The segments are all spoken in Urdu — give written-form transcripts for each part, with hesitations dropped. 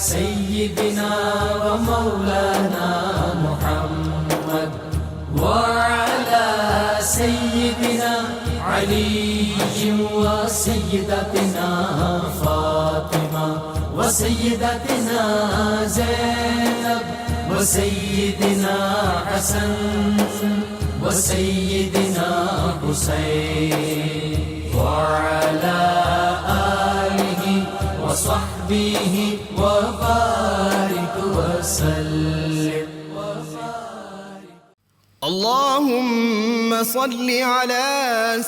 سيدنا ومولانا محمد وعلى سيدنا علي وسيدتنا فاطمة وسيدتنا زينب وسيدنا حسن وسيدنا حسين وعلى آله وصحبه وبارك وسلم. اللهم صل على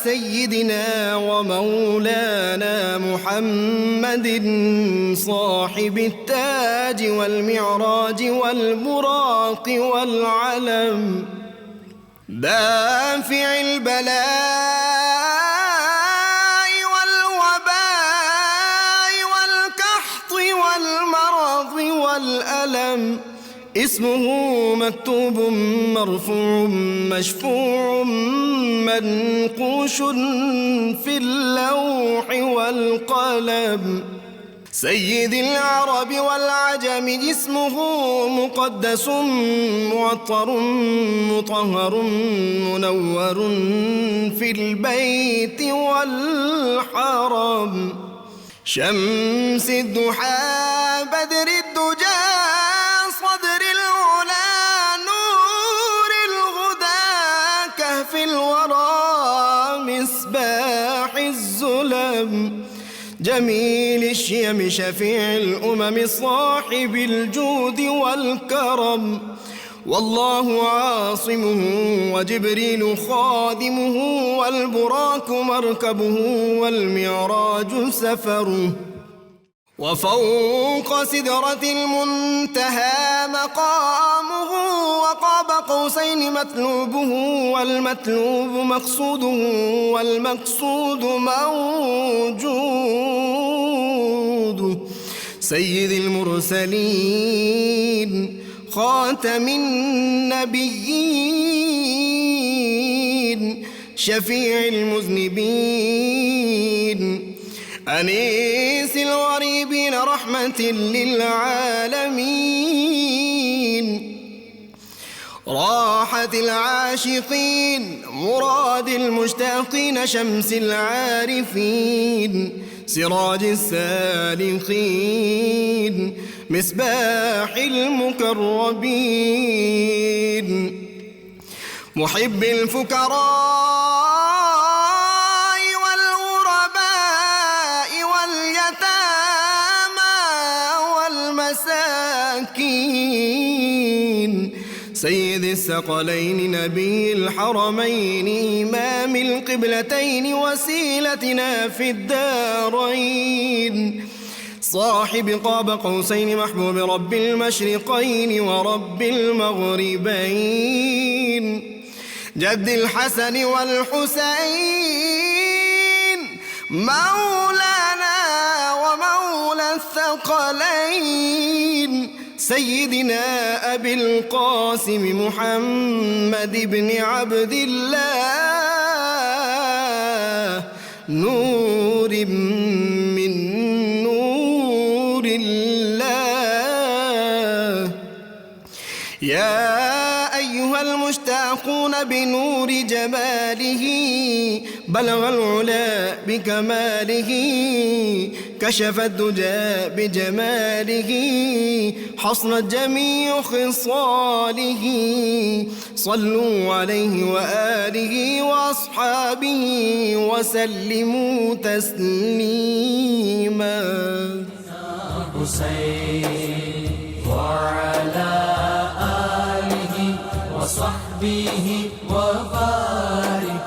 سيدنا ومولانا محمد صاحب التاج والمعراج والبراق والعلم دافع البلاء والوباء والقحط والمرض والألم اسمه مكتوب مرفوع مشفوع منقوش في اللوح والقلم سيد العرب والعجم اسمه مقدس معطر مطهر منور في البيت والحرم شمس الضحى بدر الدجى صدر العلا نور الهدى كهف الورى مصباح الظلم جميل الشيم شفيع الأمم صاحب الجود والكرم والله عاصمه وجبريل خادمه والبراك مركبه والمعراج سفره وفوق سدرة المنتهى مقامه وقاب قوسين مطلوبه والمطلوب مقصوده والمقصود موجود سيد المرسلين خاتم النبيين شفيع المذنبين أنيس الغريبين رحمة للعالمين راحة العاشقين مراد المشتاقين شمس العارفين سراج السالكين مصباح المقربين محب الفقراء والغرباء واليتامى والمساكين سيد الثقلين نبي الحرمين إمام القبلتين وسيلتنا في الدارين صاحب قاب قوسين محبوب رب المشرقين ورب المغربين جد الحسن والحسين مولانا ومولى الثقلين سيدنا أبي القاسم محمد بن عبد الله نور من نور الله يا أيها المشتاقون بنور جماله بلغ العلا بكماله كشف الدجى بجماله حصنت جميع خصاله صلوا عليه وآله وأصحابه وسلموا تسليما حسين وعلى آله وصحبه وبارك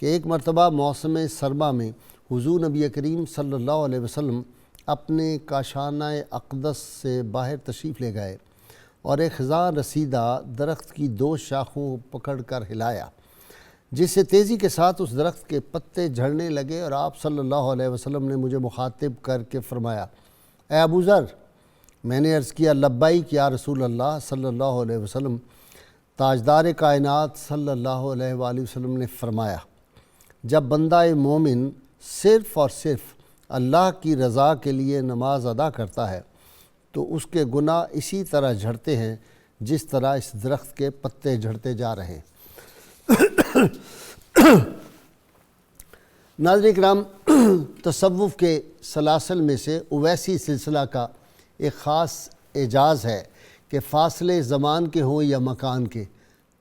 کہ ایک مرتبہ موسم سرما میں حضور نبی کریم صلی اللہ علیہ وسلم اپنے کاشانہ اقدس سے باہر تشریف لے گئے اور ایک خزاں رسیدہ درخت کی 2 شاخوں کو پکڑ کر ہلایا، جس سے تیزی کے ساتھ اس درخت کے پتے جھڑنے لگے، اور آپ صلی اللہ علیہ وسلم نے مجھے مخاطب کر کے فرمایا، اے ابو ذر۔ میں نے عرض کیا، لبیک یا رسول اللہ صلی اللہ علیہ وسلم۔ تاجدار کائنات صلی اللہ علیہ وآلہ وسلم نے فرمایا، جب بندہ مومن صرف اور صرف اللہ کی رضا کے لیے نماز ادا کرتا ہے تو اس کے گناہ اسی طرح جھڑتے ہیں جس طرح اس درخت کے پتے جھڑتے جا رہے ہیں۔ ناظرین کرام، تصوف کے سلاسل میں سے اویسی سلسلہ کا ایک خاص اعجاز ہے کہ فاصلے زمان کے ہوں یا مکان کے،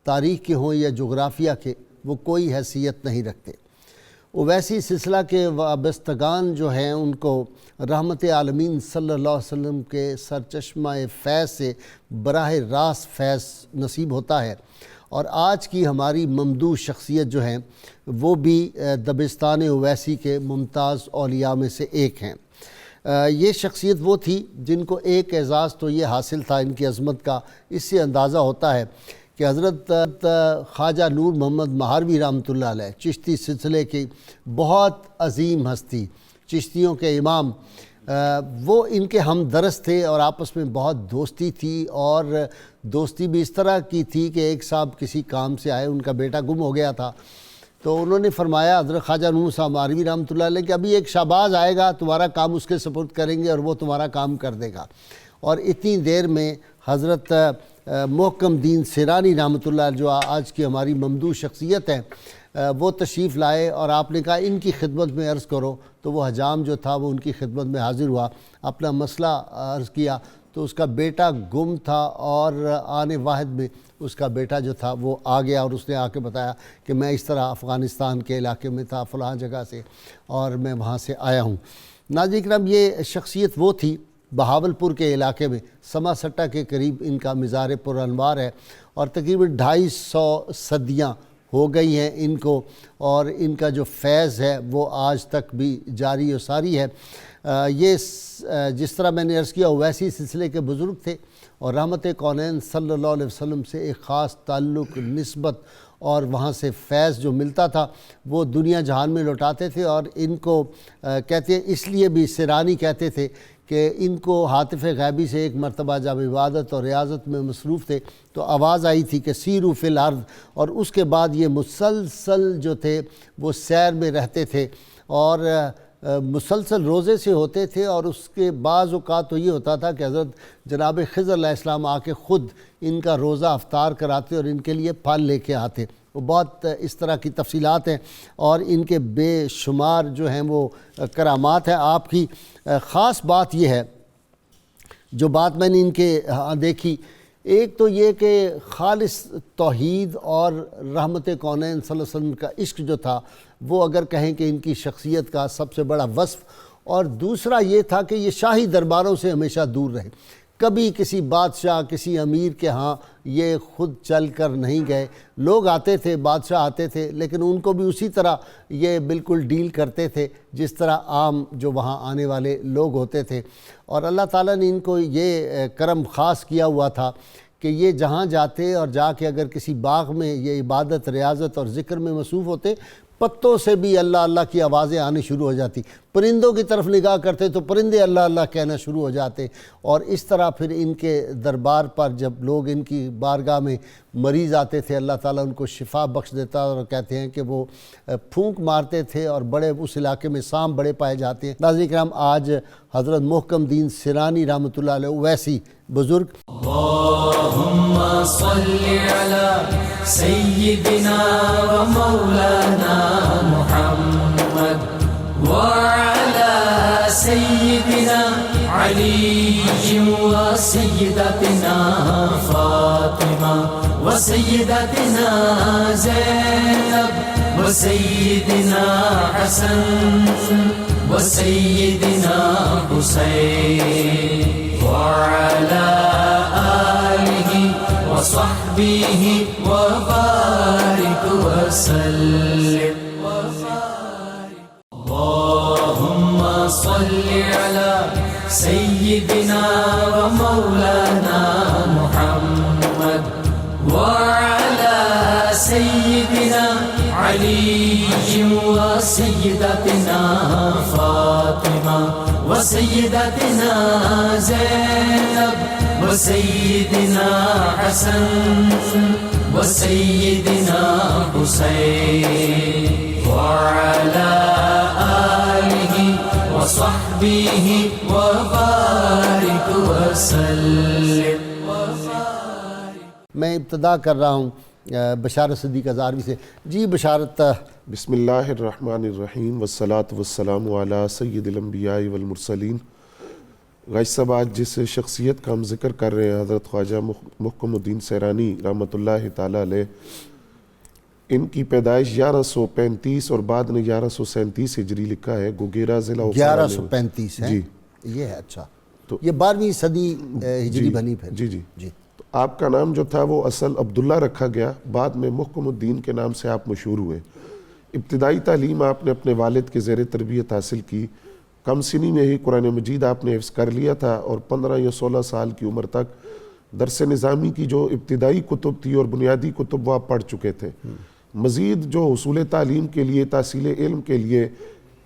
تاریخ کے ہوں یا جغرافیہ کے، وہ کوئی حیثیت نہیں رکھتے۔ اویسی سلسلہ کے وابستگان جو ہیں ان کو رحمت عالمین صلی اللہ علیہ وسلم کے سرچشمہ فیض سے براہ راست فیض نصیب ہوتا ہے، اور آج کی ہماری ممدوح شخصیت جو ہیں وہ بھی دبستان اویسی کے ممتاز اولیاء میں سے ایک ہیں۔ یہ شخصیت وہ تھی جن کو ایک اعزاز تو یہ حاصل تھا ان کی عظمت کا، اس سے اندازہ ہوتا ہے کہ حضرت خواجہ نور محمد مہاروی رحمۃ اللہ علیہ، چشتی سلسلے کی بہت عظیم ہستی، چشتیوں کے امام، وہ ان کے ہم درس تھے اور آپس میں بہت دوستی تھی، اور دوستی بھی اس طرح کی تھی کہ ایک صاحب کسی کام سے آئے، ان کا بیٹا گم ہو گیا تھا، تو انہوں نے فرمایا حضرت خواجہ نور صاحب مہاروی رحمۃ اللہ علیہ کہ ابھی ایک شہباز آئے گا، تمہارا کام اس کے سپرد کریں گے اور وہ تمہارا کام کر دے گا، اور اتنی دیر میں حضرت محکم دین سیرانی رحمۃ اللہ علیہ جو آج کی ہماری ممدوح شخصیت ہے وہ تشریف لائے، اور آپ نے کہا ان کی خدمت میں عرض کرو، تو وہ حجام جو تھا وہ ان کی خدمت میں حاضر ہوا، اپنا مسئلہ عرض کیا، تو اس کا بیٹا گم تھا، اور آنے واحد میں اس کا بیٹا جو تھا وہ آ گیا، اور اس نے آ کے بتایا کہ میں اس طرح افغانستان کے علاقے میں تھا فلاں جگہ سے، اور میں وہاں سے آیا ہوں۔ ناظرین کرام، یہ شخصیت وہ تھی بہاولپور کے علاقے میں، سما سٹا کے قریب ان کا مزار پر انوار ہے، اور تقریباً 250 صدیاں ہو گئی ہیں ان کو، اور ان کا جو فیض ہے وہ آج تک بھی جاری و ساری ہے۔ یہ جس طرح میں نے عرض کیا اویسی سلسلے کے بزرگ تھے، اور رحمت کونین صلی اللہ علیہ وسلم سے ایک خاص تعلق، نسبت، اور وہاں سے فیض جو ملتا تھا وہ دنیا جہان میں لوٹاتے تھے، اور ان کو کہتے ہیں اس لیے بھی سیرانی کہتے تھے کہ ان کو ہاتف غیبی سے ایک مرتبہ جب عبادت اور ریاضت میں مصروف تھے تو آواز آئی تھی کہ سیرو فی الارض، اور اس کے بعد یہ مسلسل جو تھے وہ سیر میں رہتے تھے، اور مسلسل روزے سے ہوتے تھے، اور اس کے بعض اوقات تو یہ ہوتا تھا کہ حضرت جناب خضر علیہ السلام آ کے خود ان کا روزہ افطار کراتے اور ان کے لیے پھل لے کے آتے۔ وہ بہت اس طرح کی تفصیلات ہیں، اور ان کے بے شمار جو ہیں وہ کرامات ہیں۔ آپ کی خاص بات یہ ہے، جو بات میں نے ان کے ہاں دیکھی، ایک تو یہ کہ خالص توحید اور رحمت کونین صلی اللہ علیہ وسلم کا عشق جو تھا وہ اگر کہیں کہ ان کی شخصیت کا سب سے بڑا وصف، اور دوسرا یہ تھا کہ یہ شاہی درباروں سے ہمیشہ دور رہے، کبھی کسی بادشاہ، کسی امیر کے ہاں یہ خود چل کر نہیں گئے، لوگ آتے تھے، بادشاہ آتے تھے، لیکن ان کو بھی اسی طرح یہ بالکل ڈیل کرتے تھے جس طرح عام جو وہاں آنے والے لوگ ہوتے تھے، اور اللہ تعالیٰ نے ان کو یہ کرم خاص کیا ہوا تھا کہ یہ جہاں جاتے اور جا کے اگر کسی باغ میں یہ عبادت، ریاضت اور ذکر میں مصروف ہوتے، پتوں سے بھی اللہ اللہ کی آوازیں آنی شروع ہو جاتی، پرندوں کی طرف نگاہ کرتے تو پرندے اللہ اللہ کہنا شروع ہو جاتے، اور اس طرح پھر ان کے دربار پر جب لوگ ان کی بارگاہ میں مریض آتے تھے اللہ تعالیٰ ان کو شفا بخش دیتا، اور کہتے ہیں کہ وہ پھونک مارتے تھے اور بڑے اس علاقے میں سام بڑے پائے جاتے ہیں۔ ناظرین کرام، آج حضرت محکم دین سیرانی رحمۃ اللہ علیہ ویسی بزرگ اللہم صلی علی سیدنا و مولانا محمد وعلی سیدنا علی و سیدتنا فاطمہ و سیدتنا زینب و سیدنا حسن و سیدنا حسین وعلى آله وصحبه وبارك وسلم سيدنا ومولانا محمد وعلى سيدنا علي وسيدتنا فاطمة وسيدتنا زينب وسيدنا حسن وسيدنا حسين وعلى آله وصحبه وبارك وسلم. میں ابتدا کر رہا ہوں بشارت صدیق ہزاروی سے. جی بشارت. بسم اللہ الرحمن الرحیم والصلاة والسلام علی سید الانبیاء والمرسلین. غازی صاحب آج جس شخصیت کا ہم ذکر کر رہے ہیں حضرت خواجہ محکم الدین سیرانی رحمۃ اللہ تعالیٰ علیہ، ان کی پیدائش 1135 اور بعد نے 1137 ہجری لکھا ہے. گوگیرا ضلع 1135 ہے جی یہ ہے. اچھا تو یہ 12ویں صدی ہجری بنی پھر. جی جی جی. آپ کا نام جو تھا وہ اصل عبداللہ رکھا گیا، بعد میں محکم الدین کے نام سے آپ مشہور ہوئے. ابتدائی تعلیم آپ نے اپنے والد کے زیر تربیت حاصل کی. کم سنی میں ہی قرآن مجید آپ نے حفظ کر لیا تھا اور 15 یا 16 سال کی عمر تک درس نظامی کی جو ابتدائی کتب تھی اور بنیادی کتب وہ آپ پڑھ چکے تھے. مزید جو حصول تعلیم کے لیے، تحصیل علم کے لیے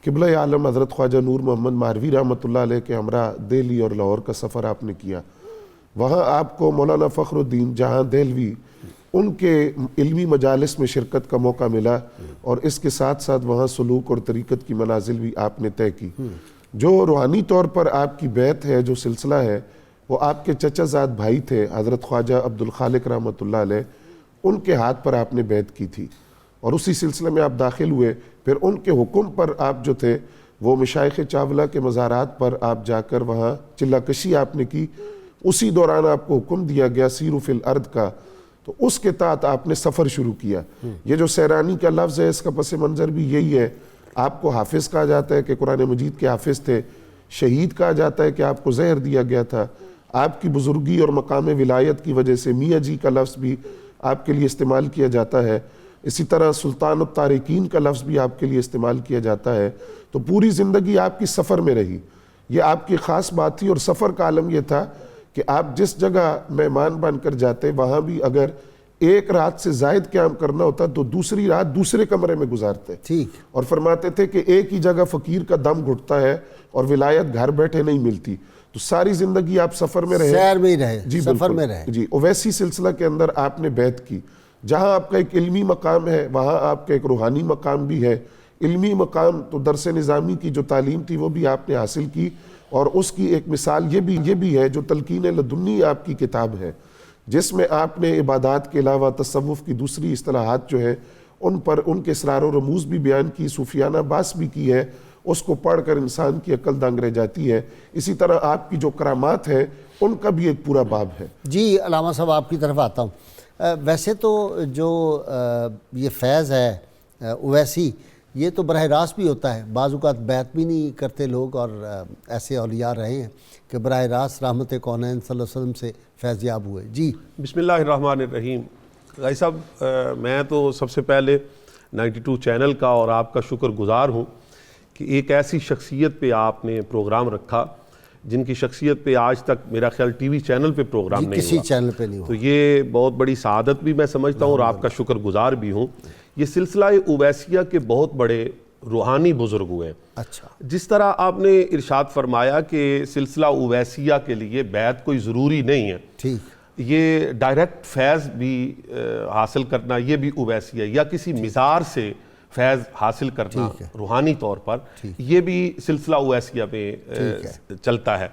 قبلہ عالم حضرت خواجہ نور محمد ماروی رحمۃ اللہ علیہ کے ہمراہ دہلی اور لاہور کا سفر آپ نے کیا. وہاں آپ کو مولانا فخر الدین جہاں دہلوی ان کے علمی مجالس میں شرکت کا موقع ملا اور اس کے ساتھ ساتھ وہاں سلوک اور طریقت کی منازل بھی آپ نے طے کی. جو روحانی طور پر آپ کی بیعت ہے، جو سلسلہ ہے، وہ آپ کے چچا زاد بھائی تھے حضرت خواجہ عبدالخالق رحمۃ اللہ علیہ، ان کے ہاتھ پر آپ نے بیعت کی تھی اور اسی سلسلے میں آپ داخل ہوئے. پھر ان کے حکم پر آپ جو تھے وہ مشائخ چاولہ کے مزارات پر آپ جا کر وہاں چلہ کشی آپ نے کی. اسی دوران آپ کو حکم دیا گیا سیرو فی الارض کا، تو اس کے تحت آپ نے سفر شروع کیا. یہ جو سیرانی کا لفظ ہے اس کا پس منظر بھی یہی ہے. آپ کو حافظ کہا جاتا ہے کہ قرآن مجید کے حافظ تھے. شہید کہا جاتا ہے کہ آپ کو زہر دیا گیا تھا. آپ کی بزرگی اور مقام ولایت کی وجہ سے میاں جی کا لفظ بھی آپ کے لیے استعمال کیا جاتا ہے. اسی طرح سلطان الطارقین کا لفظ بھی آپ کے لیے استعمال کیا جاتا ہے. تو پوری زندگی آپ کی سفر میں رہی. یہ آپ کی خاص بات تھی اور سفر کا عالم یہ تھا کہ آپ جس جگہ مہمان بن کر جاتے وہاں بھی اگر ایک رات سے زائد قیام کرنا ہوتا تو دوسری رات دوسرے کمرے میں گزارتے. ٹھیک. اور فرماتے تھے کہ ایک ہی جگہ فقیر کا دم گھٹتا ہے اور ولایت گھر بیٹھے نہیں ملتی. تو ساری زندگی آپ سفر میں رہے، سیر میں ہی رہے، جی سفر میں رہے. جی. اویسی سلسلہ کے اندر آپ نے بیعت کی. جہاں آپ کا ایک علمی مقام ہے وہاں آپ کا ایک روحانی مقام بھی ہے. علمی مقام تو درس نظامی کی جو تعلیم تھی وہ بھی آپ نے حاصل کی اور اس کی ایک مثال یہ بھی ہے جو تلقین لدنی آپ کی کتاب ہے، جس میں آپ نے عبادات کے علاوہ تصوف کی دوسری اصطلاحات جو ہے ان پر ان کے اسرار و رموز بھی بیان کی، صوفیانہ باس بھی کی ہے. اس کو پڑھ کر انسان کی عقل دنگ رہ جاتی ہے. اسی طرح آپ کی جو کرامات ہیں ان کا بھی ایک پورا باب ہے. جی علامہ صاحب آپ کی طرف آتا ہوں. ویسے تو جو یہ فیض ہے اویسی یہ تو براہ راست بھی ہوتا ہے. بعض اوقات بیعت بھی نہیں کرتے لوگ اور ایسے اولیاء رہے ہیں کہ براہ راست رحمت کونین صلی اللہ علیہ وسلم سے فیض یاب ہوئے. جی بسم اللہ الرحمن الرحیم. غازی صاحب میں تو سب سے پہلے 92 چینل کا اور آپ کا شکر گزار ہوں کہ ایک ایسی شخصیت پہ آپ نے پروگرام رکھا جن کی شخصیت پہ آج تک میرا خیال ٹی وی چینل پہ پروگرام نہیں ہوا. کسی چینل پہ نہیں ہوا. تو یہ بہت بڑی سعادت بھی میں سمجھتا ہوں اور آپ کا شکر گزار بھی ہوں. یہ سلسلہ اویسیہ کے بہت بڑے روحانی بزرگ ہوئے. اچھا. جس طرح آپ نے ارشاد فرمایا کہ سلسلہ اویسیہ کے لیے بیعت کوئی ضروری نہیں ہے. ٹھیک. یہ ڈائریکٹ فیض بھی حاصل کرنا یہ بھی اویسیہ، یا کسی مزار سے فیض حاصل کرنا روحانی طور پر یہ بھی سلسلہ اویسیہ میں چلتا ہے.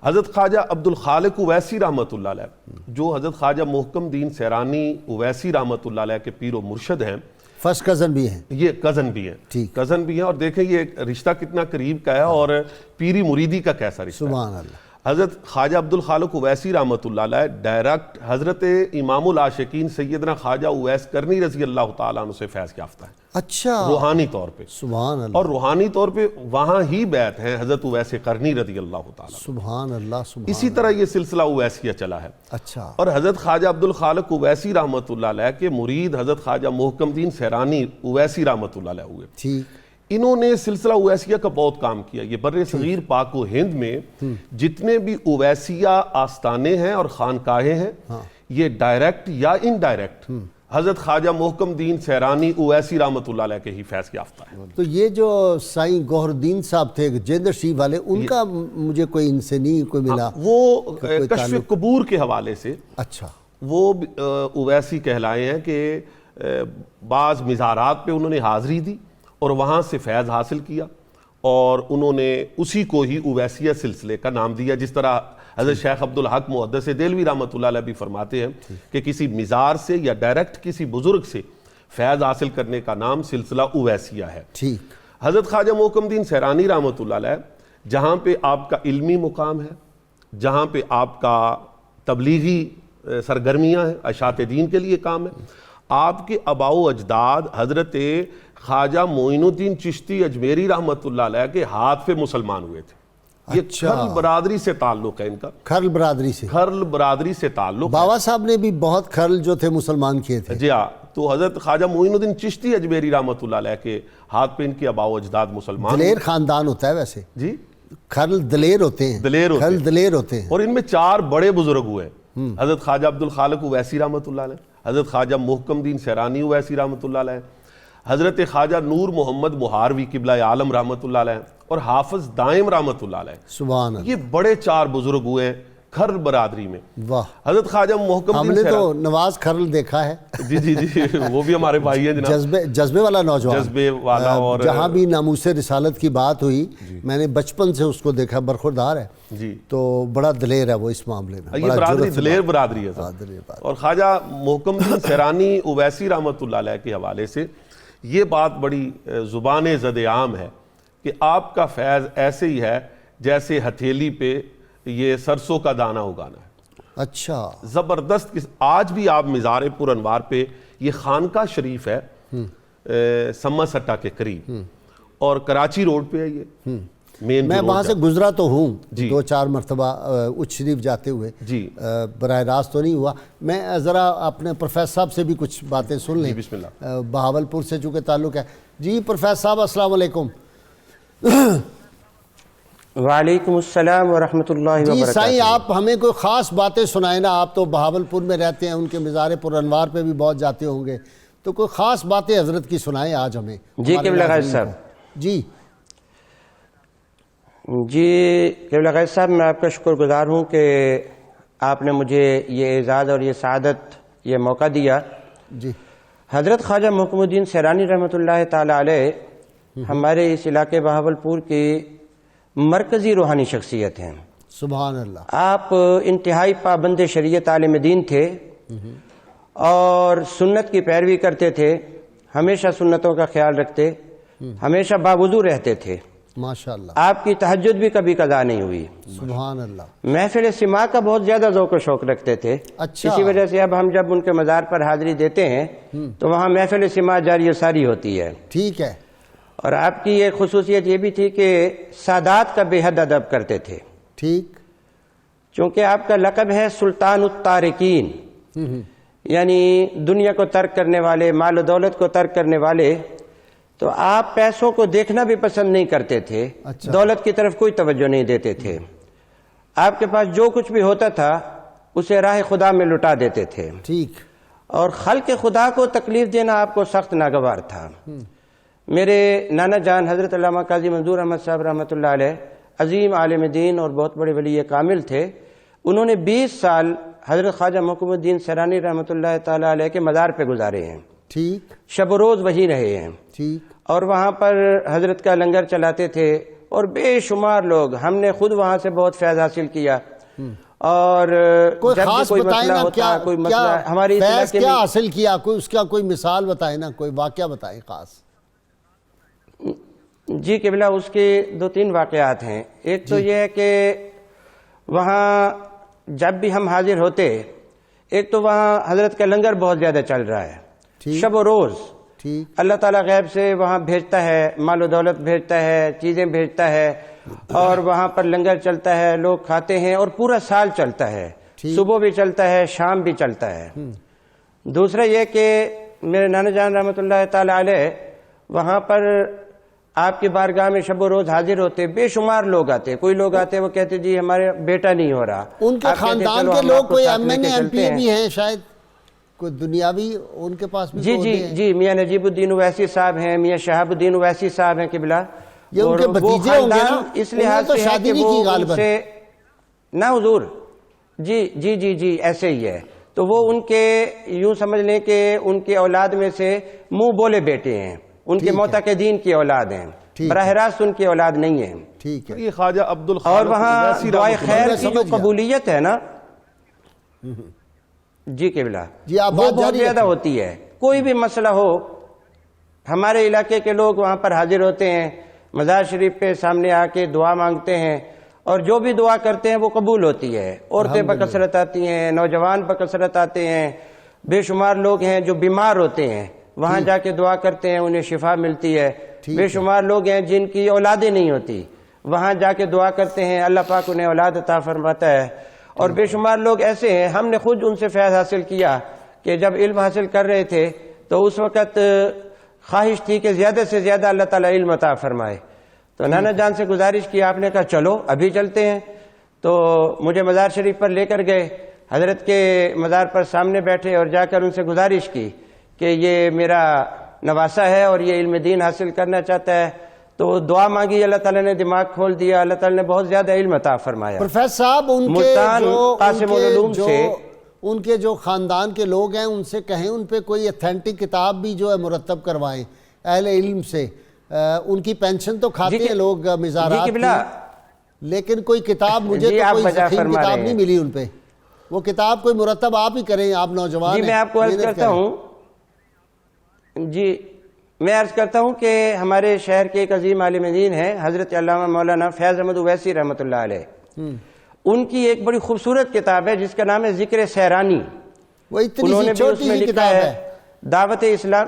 حضرت خواجہ عبدالخالق اویسی رحمۃ اللہ علیہ جو حضرت خواجہ محکم الدین سیرانی اویسی رحمۃ اللہ علیہ کے پیر و مرشد ہیں، فرسٹ کزن بھی ہیں. یہ کزن بھی ہیں. کزن بھی ہیں اور دیکھیں یہ رشتہ کتنا قریب کا ہے اور پیری مریدی کا کیسا رشتہ ہے. سبحان اللہ. حضرت خواجہ عبدالخالق اویسی رحمۃ اللہ علیہ ڈائریکٹ حضرت امام العاشقین سیدنا خواجہ اویس کرنی رضی اللہ تعالیٰ عنہ سے فیض یافتہ ہے. اچھا. روحانی طور پہ. سبحان اللہ. اور روحانی طور پہ وہاں ہی بیعت ہیں حضرت اویس کرنی رضی اللہ تعالیٰ. سبحان اللہ. سبحان اسی طرح یہ سلسلہ اویسیہ چلا ہے. اچھا. اور حضرت خواجہ عبدالخالق اویسی رحمۃ اللہ علیہ کے مرید حضرت خواجہ محکم الدین سیرانی اویسی رحمۃ اللہ علیہ ہوئے. ٹھیک. انہوں نے سلسلہ اویسیہ کا بہت کام کیا. یہ بر صغیر پاک و ہند میں جتنے بھی اویسیہ آستانے ہیں اور خانقاہیں ہیں یہ ڈائریکٹ یا انڈائریکٹ حضرت خواجہ محکم دین سیرانی اویسی رحمۃ اللہ علیہ کے ہی فیض یافتہ ہے. تو یہ جو سائیں گوہر الدین صاحب تھے جیندر شریف والے، ان کا مجھے کوئی ان سے نہیں کوئی ملا. وہ کشف قبور کے حوالے سے اچھا وہ اویسی کہلائے ہیں کہ بعض مزارات پہ انہوں نے حاضری دی اور وہاں سے فیض حاصل کیا، اور انہوں نے اسی کو ہی اویسیہ سلسلے کا نام دیا. جس طرح حضرت شیخ عبدالحق محدث دہلوی رحمۃ اللہ علیہ بھی فرماتے ہیں کہ کسی مزار سے یا ڈائریکٹ کسی بزرگ سے فیض حاصل کرنے کا نام سلسلہ اویسیہ ہے. ٹھیک. حضرت خواجہ محکم دین سیرانی رحمۃ اللہ علیہ جہاں پہ آپ کا علمی مقام ہے، جہاں پہ آپ کا تبلیغی سرگرمیاں ہیں، اشاعت دین کے لیے کام ہے، آپ کے آباء و اجداد حضرت خواجہ معین الدین چشتی اجمیری رحمۃ اللہ علیہ کے ہاتھ پہ مسلمان ہوئے تھے. یہ کھرل برادری سے تعلق ہے ان کا. کھرل برادری سے؟ کھرل برادری سے تعلق. بابا صاحب نے بھی بہت کھرل جو تھے مسلمان کیے تھے. جی ہاں. تو حضرت خواجہ معین الدین چشتی اجمیری رحمۃ اللہ علیہ کے ہاتھ پہ ان کے آباء و اجداد مسلمان. دلیر خاندان ہوتا ہے ویسے. جی کھرل دلیر ہوتے ہیں. کھرل دلیر ہوتے ہیں. اور ان میں 4 بڑے بزرگ ہوئے. حضرت خواجہ عبدالخالق اویسی رحمۃ اللہ علیہ، حضرت خواجہ محکم دین سیرانی اویسی رحمۃ اللہ علیہ، حضرت خواجہ نور محمد مہاروی قبلہ عالم رحمۃ اللہ علیہ، اور حافظ دائم رحمۃ اللہ علیہ. سبحان اللہ. یہ بڑے 4 بزرگ ہوئے ہیں کھرل برادری میں. واہ. حضرت خواجہ محکم ہم نے تو نواز کھرل دیکھا ہے. جی جی جی وہ بھی ہمارے بھائی ہیں جناب. جذبے والا نوجوان. جذبے والا. اور جہاں بھی ناموس رسالت کی بات ہوئی میں نے بچپن سے اس کو دیکھا، برخوردار ہے جی. تو بڑا دلیر ہے وہ اس معاملے میں. یہ برادری دلیر برادری ہے. اور خواجہ محکم دین سیرانی اویسی رحمۃ اللہ علیہ کے حوالے سے یہ بات بڑی زبان زد عام ہے کہ آپ کا فیض ایسے ہی ہے جیسے ہتھیلی پہ یہ سرسوں کا دانہ اگانا ہے. اچھا. زبردست. آج بھی آپ مزار پر انوار پہ، یہ خانقاہ شریف ہے سما سٹا کے قریب اور کراچی روڈ پہ ہے یہ مین. میں وہاں سے گزرا تو ہوں 2-4 مرتبہ اچ شریف جاتے ہوئے. جی براہ راست تو نہیں ہوا. میں ذرا اپنے پروفیسر صاحب سے بھی کچھ باتیں سن لیں. بسم اللہ. بہاولپور سے چونکہ تعلق ہے. جی پروفیسر صاحب السلام علیکم. وعلیکم السلام ورحمۃ اللہ وبرکاتہ. جی سائیں آپ ہمیں کوئی خاص باتیں سنائیں نا. آپ تو بہاولپور میں رہتے ہیں، ان کے مزار پر انوار پہ بھی بہت جاتے ہوں گے، تو کوئی خاص باتیں حضرت کی سنائیں آج ہمیں. جی قبلہ غیث صاحب. جی قبلہ غیث صاحب میں آپ کا شکر گزار ہوں کہ آپ نے مجھے یہ اعزاز اور یہ سعادت، یہ موقع دیا. جی. حضرت خواجہ محکم الدین سیرانی رحمۃ اللہ تعالی علیہ ہمارے اس علاقے بہاولپور کی مرکزی روحانی شخصیت ہیں. سبحان اللہ. آپ انتہائی پابند شریعت عالم دین تھے اور سنت کی پیروی کرتے تھے، ہمیشہ سنتوں کا خیال رکھتے، ہمیشہ باوضو رہتے تھے. ماشاءاللہ. آپ کی تہجد بھی کبھی قضا نہیں ہوئی. سبحان اللہ. محفل سماع کا بہت زیادہ ذوق و شوق رکھتے تھے. اچھا. اسی وجہ سے اب ہم جب ان کے مزار پر حاضری دیتے ہیں تو وہاں محفل سماع جاری و ساری ہوتی ہے. ٹھیک ہے. اور آپ کی ایک خصوصیت یہ بھی تھی کہ سادات کا بے حد ادب کرتے تھے. ٹھیک. چونکہ آپ کا لقب ہے سلطان التارکین، یعنی دنیا کو ترک کرنے والے، مال و دولت کو ترک کرنے والے. تو آپ پیسوں کو دیکھنا بھی پسند نہیں کرتے تھے. اچھا. دولت کی طرف کوئی توجہ نہیں دیتے تھے. آپ کے پاس جو کچھ بھی ہوتا تھا اسے راہ خدا میں لٹا دیتے تھے. ٹھیک. اور خلق خدا کو تکلیف دینا آپ کو سخت ناگوار تھا. میرے نانا جان حضرت علامہ قاضی منظور احمد صاحب رحمۃ اللہ علیہ عظیم عالم دین اور بہت بڑے ولی کامل تھے. انہوں نے 20 سال حضرت خواجہ محکم الدین سیرانی رحمۃ اللہ تعالی علیہ کے مزار پہ گزارے ہیں. ٹھیک. شب و روز وہی رہے ہیں. ٹھیک. اور وہاں پر حضرت کا لنگر چلاتے تھے اور بے شمار لوگ، ہم نے خود وہاں سے بہت فیض حاصل کیا. اور کوئی جب بھی خاص کوئی بتائیں مسئلہ نا، ہوتا، کوئی مسئلہ کیا ہماری فیض کیا حاصل کیا، کوئی اس کا کوئی مثال بتائیں نا، کوئی واقعہ بتائیں خاص. جی قبلہ اس کے 2-3 واقعات ہیں. ایک تو یہ ہے کہ وہاں جب بھی ہم حاضر ہوتے، ایک تو وہاں حضرت کا لنگر بہت زیادہ چل رہا ہے شب و روز. ٹھیک. اللہ تعالیٰ غیب سے وہاں بھیجتا ہے، مال و دولت بھیجتا ہے، چیزیں بھیجتا ہے، اور وہاں پر لنگر چلتا ہے، لوگ کھاتے ہیں اور پورا سال چلتا ہے. صبح بھی چلتا ہے، شام بھی چلتا ہے. دوسرا یہ کہ میرے نانا جان رحمۃ اللہ تعالی علیہ وہاں پر آپ کی بارگاہ میں شب و روز حاضر ہوتے، بے شمار لوگ آتے، کوئی لوگ آتے وہ کہتے جی ہمارے بیٹا نہیں ہو رہا، ان کے خاندان کے لوگ کوئی M N A M P بھی ہیں شاید، کوئی دنیاوی ان کے پاس بھی جی جی جی میاں نجیب الدین اویسی صاحب ہیں، میاں شہاب الدین اویسی صاحب ہیں قبلہ، یہ ان کے بھتیجے ہوں گے نا، اس لحاظ سے شادی نہیں کی غالباً نہ حضور، جی جی جی جی ایسے ہی ہے، تو وہ ان کے یوں سمجھ لیں کہ ان کے اولاد میں سے منہ بولے بیٹے ہیں، ان کے معتقدین کی اولاد ہیں، براہ راست ان کی اولاد نہیں ہے، ٹھیک ہے۔ یہ خواجہ عبدالخالق اور وہاں دعائے خیر کی جو قبولیت ہے نا جی قبلہ جی آپ وہ بات بہت جاری زیادہ رکھیں۔ ہوتی ہے، کوئی بھی مسئلہ ہو ہمارے علاقے کے لوگ وہاں پر حاضر ہوتے ہیں، مزار شریف پہ سامنے آ کے دعا مانگتے ہیں، اور جو بھی دعا کرتے ہیں وہ قبول ہوتی ہے، عورتیں بکثرت آتی ہیں، نوجوان بکثرت آتے ہیں، بے شمار لوگ ہیں جو بیمار ہوتے ہیں وہاں جا کے دعا کرتے ہیں، انہیں شفا ملتی ہے، بے شمار لوگ ہیں جن کی اولادیں نہیں ہوتی وہاں جا کے دعا کرتے ہیں، اللہ پاک انہیں اولاد عطا فرماتا ہے، اور بے شمار لوگ ایسے ہیں، ہم نے خود ان سے فیض حاصل کیا کہ جب علم حاصل کر رہے تھے تو اس وقت خواہش تھی کہ زیادہ سے زیادہ اللہ تعالیٰ علم عطا فرمائے، تو نانا جان سے گزارش کی، آپ نے کہا چلو ابھی چلتے ہیں، تو مجھے مزار شریف پر لے کر گئے، حضرت کے مزار پر سامنے بیٹھے اور جا کر ان سے گزارش کی کہ یہ میرا نواسا ہے اور یہ علم دین حاصل کرنا چاہتا ہے، تو دعا مانگی، اللہ تعالیٰ نے دماغ کھول دیا، اللہ تعالیٰ نے بہت زیادہ علم عطا فرمایا۔ پروفیسر صاحب ان کے جو خاندان کے لوگ ہیں ان سے کہیں ان پہ کوئی اتھینٹک کتاب بھی جو ہے مرتب کروائیں اہل علم سے، ان کی پینشن تو کھاتے ہیں لوگ مزارات کی، لیکن کوئی کتاب مجھے تو کوئی ضخیم کتاب نہیں ملی ان پہ، وہ کتاب کوئی مرتب آپ ہی کریں، آپ نوجوان ہیں۔ جی میں آپ کو عرض کرتا ہوں، جی میں عرض کرتا ہوں کہ ہمارے شہر کے ایک عظیم عالم دین ہیں حضرت علامہ مولانا فیض احمد اویسی رحمۃ اللہ علیہ، ان کی ایک بڑی خوبصورت کتاب ہے جس کا نام ہے ذکر سیرانی، وہ اتنی سی چھوٹی سی کتاب ہے، دعوت اسلام،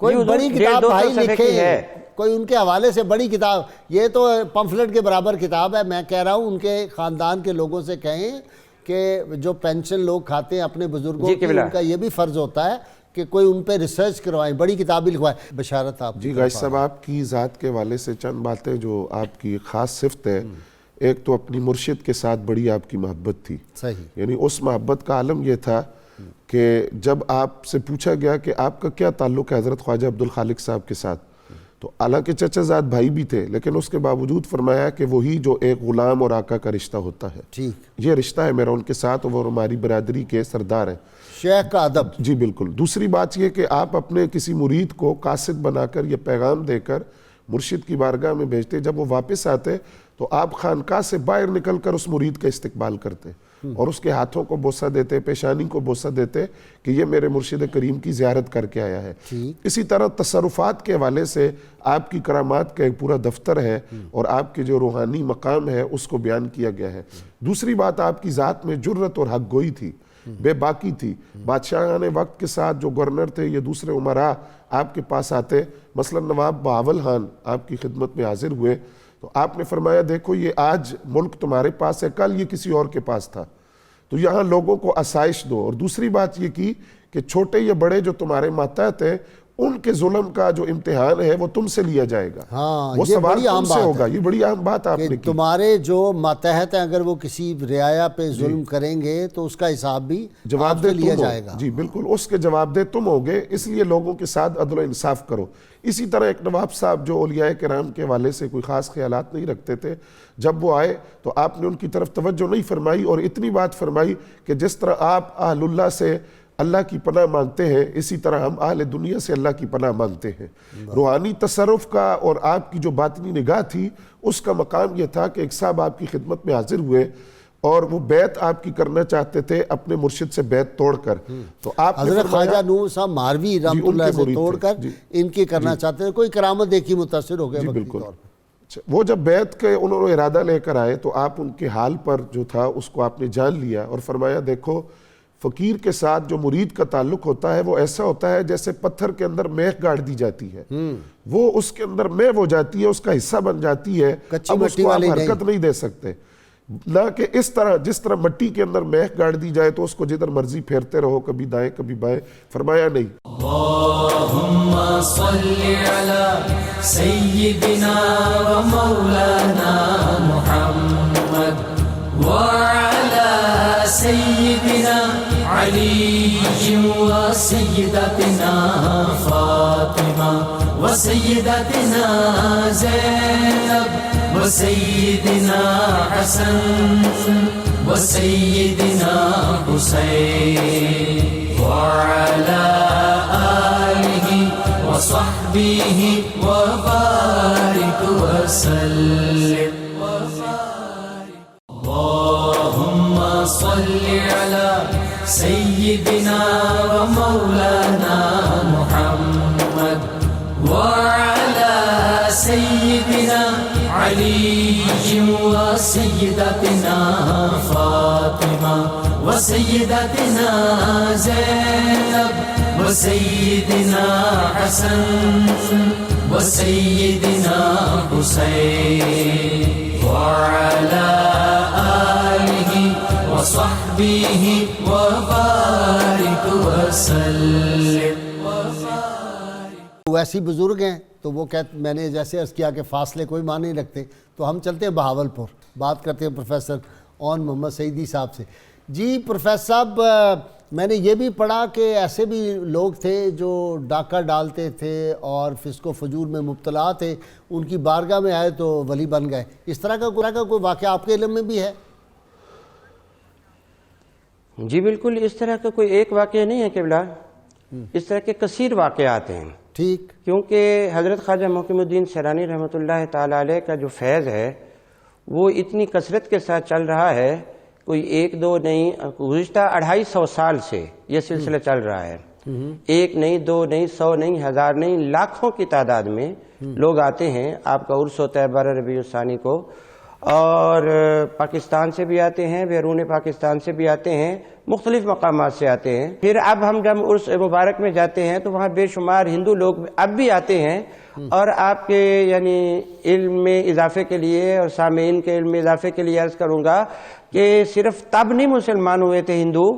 کوئی بڑی کتاب بھائی لکھے، کوئی ان کے حوالے سے بڑی کتاب، یہ تو پمفلٹ کے برابر کتاب ہے، میں کہہ رہا ہوں ان کے خاندان کے لوگوں سے کہیں کہ جو پینشن لوگ کھاتے ہیں اپنے بزرگوں کی، ان کا یہ بھی فرض ہوتا ہے کہ کوئی ان پہ ریسرچ کروائیں، بڑی کتابیں لکھوائیں۔ بشارت آپ جی غازی صاحب، آپ کی ذات کے حوالے سے چند باتیں جو آپ کی خاص صفت ہے، ایک تو اپنی مرشد کے ساتھ بڑی آپ کی محبت تھی، صحیح، یعنی اس محبت کا عالم یہ تھا کہ جب آپ سے پوچھا گیا کہ آپ کا کیا تعلق ہے حضرت خواجہ عبدالخالق صاحب کے ساتھ، تو حالانکہ چچا زاد بھائی بھی تھے لیکن اس کے باوجود فرمایا کہ وہی جو ایک غلام اور آقا کا رشتہ ہوتا ہے، ٹھیک، یہ رشتہ ہے میرا ان کے ساتھ، اور وہ ہماری برادری کے سردار ہیں، شیخ کا ادب۔ جی بالکل۔ دوسری بات یہ کہ آپ اپنے کسی مرید کو قاصد بنا کر یہ پیغام دے کر مرشد کی بارگاہ میں بھیجتے، جب وہ واپس آتے تو آپ خانقاہ سے باہر نکل کر اس مرید کا استقبال کرتے اور اس کے ہاتھوں کو بوسہ دیتے، پیشانی کو بوسہ دیتے کہ یہ میرے مرشد کریم کی زیارت کر کے آیا ہے۔ اسی طرح تصرفات کے حوالے سے آپ کی کرامات کا ایک پورا دفتر ہے اور آپ کے جو روحانی مقام ہے اس کو بیان کیا گیا ہے۔ دوسری بات، آپ کی ذات میں جرت اور حق گوئی تھی، بے باکی تھی، بادشاہان وقت کے ساتھ جو گورنر تھے یا دوسرے عمراء آپ کے پاس آتے، مثلا نواب بہاول خان آپ کی خدمت میں حاضر ہوئے تو آپ نے فرمایا دیکھو یہ آج ملک تمہارے پاس ہے، کل یہ کسی اور کے پاس تھا، تو یہاں لوگوں کو آسائش دو، اور دوسری بات یہ کی کہ چھوٹے یا بڑے جو تمہارے ماتحت ہیں ان کے ظلم کا جو امتحان ہے وہ تم سے لیا جائے گا، وہ سوال تم سے ہوگا۔ یہ بڑی اہم بات آپ نے کی، تمہارے جو ماتحت ہیں اگر وہ کسی رعایا پہ ظلم کریں گے تو اس کا حساب بھی جواب دہ لیا جائے گا۔ جی بالکل، اس کے جواب دہ تم ہوگے، اس لیے لوگوں کے ساتھ عدل و انصاف کرو۔ اسی طرح ایک نواب صاحب جو اولیاء کرام کے حوالے سے کوئی خاص خیالات نہیں رکھتے تھے، جب وہ آئے تو آپ نے ان کی طرف توجہ نہیں فرمائی اور اتنی بات فرمائی کہ جس طرح آپ اہل اللہ سے اللہ کی پناہ مانگتے ہیں اسی طرح ہم اہل دنیا سے اللہ کی پناہ مانگتے ہیں۔ روحانی تصرف کا اور آپ کی جو باطنی نگاہ تھی اس کا مقام یہ تھا کہ ایک صاحب آپ کی خدمت میں حاضر ہوئے اور وہ بیعت آپ کی کرنا چاہتے تھے اپنے مرشد سے بیعت توڑ کر، تو آپ نے حضرت خواجہ نور صاحب ماروی رحمۃ اللہ سے توڑ کر ان کی کرنا چاہتے تھے، کوئی کرامت دیکھی متاثر ہو گئے وقتی طور پر۔ وہ جب بیعت کے انہوں نے ارادہ لے کر آئے تو آپ ان کے حال پر جو تھا اس کو آپ نے جان لیا اور فرمایا دیکھو فقیر کے ساتھ جو مرید کا تعلق ہوتا ہے وہ ایسا ہوتا ہے جیسے پتھر کے اندر میخ گاڑ دی جاتی ہے، وہ اس کے اندر میو ہو جاتی ہے، اس کا حصہ بن جاتی ہے، اب اس کو آپ حرکت نہیں دے سکتے۔ نہ کہ اس طرح جس طرح مٹی کے اندر میخ گاڑ دی جائے تو اس کو جدھر مرضی پھیرتے رہو، کبھی دائیں کبھی بائیں، فرمایا نہیں۔ اللہم صلی علی سیدنا و مولانا محمد وعلی سیدنا علی و سیدتنا فاطمہ و سیدتنا زینب و سیدنا حسن و سیدنا حسین وعلى آله وصحبه وبارك وسلم اللهم صل على سيدنا ومولانا محمد وعلى سيدنا علي وسيدتنا فاطمة وسيدتنا زينب وسيدنا حسن وسيدنا حسين وعلى آله وصحبه وبارك وسلم۔ ویسی بزرگ ہیں تو وہ میں نے جیسے عرض کیا کہ فاصلے کوئی معنی نہیں رکھتے، تو ہم چلتے ہیں بہاولپور، بات کرتے ہیں پروفیسر اون محمد سعیدی صاحب سے۔ جی پروفیسر صاحب، میں نے یہ بھی پڑھا کہ ایسے بھی لوگ تھے جو ڈاکہ ڈالتے تھے اور فسق و فجور میں مبتلا تھے، ان کی بارگاہ میں آئے تو ولی بن گئے، اس طرح کا کوئی واقعہ آپ کے علم میں بھی ہے؟ جی بالکل، اس طرح کا کوئی ایک واقعہ نہیں ہے قبلہ، اس طرح کے کثیر واقعات ہیں۔ ٹھیک، کیونکہ حضرت خواجہ محکم الدین سیرانی رحمۃ اللہ تعالی علیہ کا جو فیض ہے وہ اتنی کثرت کے ساتھ چل رہا ہے، کوئی ایک دو نہیں، گزشتہ 250 سال سے یہ سلسلہ چل رہا ہے۔ ایک نہیں، دو نہیں، 100 نہیں، 1000 نہیں، لاکھوں کی تعداد میں لوگ آتے ہیں۔ آپ کا عرس ہوتا ہے 12 ربیع الثانی کو، اور پاکستان سے بھی آتے ہیں، بیرون پاکستان سے بھی آتے ہیں، مختلف مقامات سے آتے ہیں۔ پھر اب ہم جب عرس مبارک میں جاتے ہیں تو وہاں بے شمار ہندو لوگ اب بھی آتے ہیں، اور آپ کے یعنی علم میں اضافے کے لیے اور سامعین کے علم میں اضافے کے لیے عرض کروں گا کہ صرف تب نہیں مسلمان ہوئے تھے ہندو،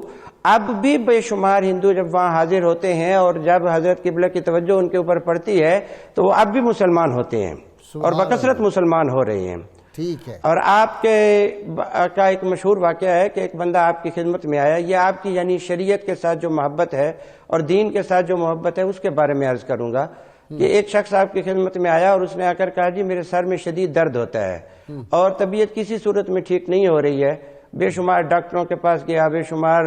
اب بھی بے شمار ہندو جب وہاں حاضر ہوتے ہیں اور جب حضرت قبلہ کی توجہ ان کے اوپر پڑتی ہے تو وہ اب بھی مسلمان ہوتے ہیں اور بکثرت مسلمان ہو رہے ہیں۔ ٹھیک ہے۔ اور آپ کے کا ایک مشہور واقعہ ہے کہ ایک بندہ آپ کی خدمت میں آیا، یہ آپ کی یعنی شریعت کے ساتھ جو محبت ہے اور دین کے ساتھ جو محبت ہے اس کے بارے میں عرض کروں گا کہ ایک شخص آپ کی خدمت میں آیا اور اس نے آ کر کہا جی میرے سر میں شدید درد ہوتا ہے اور طبیعت کسی صورت میں ٹھیک نہیں ہو رہی ہے، بے شمار ڈاکٹروں کے پاس گیا، بے شمار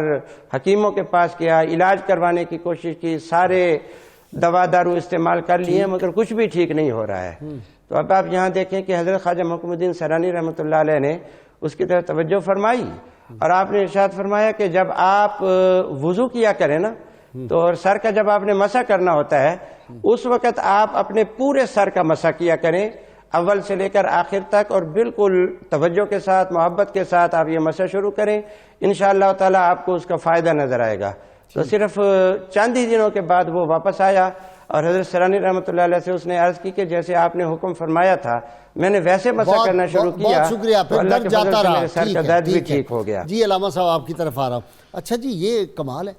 حکیموں کے پاس گیا، علاج کروانے کی کوشش کی، سارے دوا دارو استعمال کر لیے مگر کچھ بھی ٹھیک نہیں ہو رہا ہے۔ تو اب آپ یہاں دیکھیں کہ حضرت خواجہ محکم الدین سیرانی رحمۃ اللہ علیہ نے اس کی طرف توجہ فرمائی اور آپ نے ارشاد فرمایا کہ جب آپ وضو کیا کریں نا تو اور سر کا جب آپ نے مسح کرنا ہوتا ہے اس وقت آپ اپنے پورے سر کا مسح کیا کریں، اول سے لے کر آخر تک، اور بالکل توجہ کے ساتھ محبت کے ساتھ آپ یہ مسح شروع کریں، انشاءاللہ تعالی آپ کو اس کا فائدہ نظر آئے گا۔ تو صرف چند ہی دنوں کے بعد وہ واپس آیا اور حضرت سیرانی رحمۃ اللہ علیہ سے اس نے عرض کی کہ جیسے آپ نے حکم فرمایا تھا میں نے ویسے مسح کرنا شروع کیا، بہت شکریہ، تو اللہ کے فضل سے میرے سر کا درد بھی ٹھیک ہو گیا۔ جی علامہ صاحب آپ کی طرف آ رہا ہوں۔ اچھا جی، یہ کمال ہے،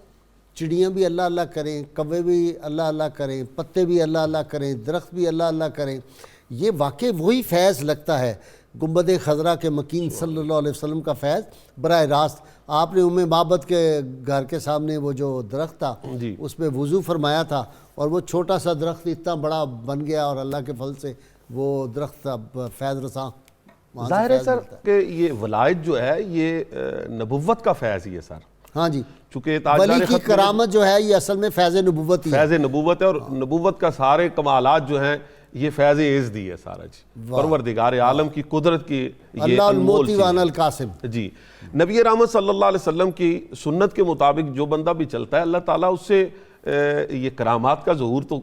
چڑیاں بھی اللہ اللہ کریں، کوے بھی اللہ اللہ کریں، پتے بھی اللہ اللہ کریں، درخت بھی اللہ اللہ کریں، یہ واقعی وہی فیض لگتا ہے گنبد خضرا کے مکین صلی اللہ علیہ وسلم کا فیض براہ راست۔ آپ نے معبد کے گھر کے سامنے وہ جو درخت تھا اس میں وضو فرمایا تھا اور وہ چھوٹا سا درخت اتنا بڑا بن گیا اور اللہ کے فضل سے وہ درخت اب فیض رساں۔ ظاہر ہے سر کہ یہ ولایت جو ہے یہ نبوت کا فیض ہی ہے سر۔ ہاں جی، چونکہ ولی کی کرامت جو ہے یہ اصل میں فیض نبوت ہی ہے، فیض نبوت ہے، اور نبوت کا سارے کمالات جو ہیں یہ فیض عزدی ہے سارا جی، پروردگار عالم کی قدرت کی یہ اللہ انمول الموتی وانا القاسم۔ جی، نبی رحمت صلی اللہ علیہ وسلم کی سنت کے مطابق جو بندہ بھی چلتا ہے اللہ تعالیٰ اس سے یہ کرامات کا ظہور تو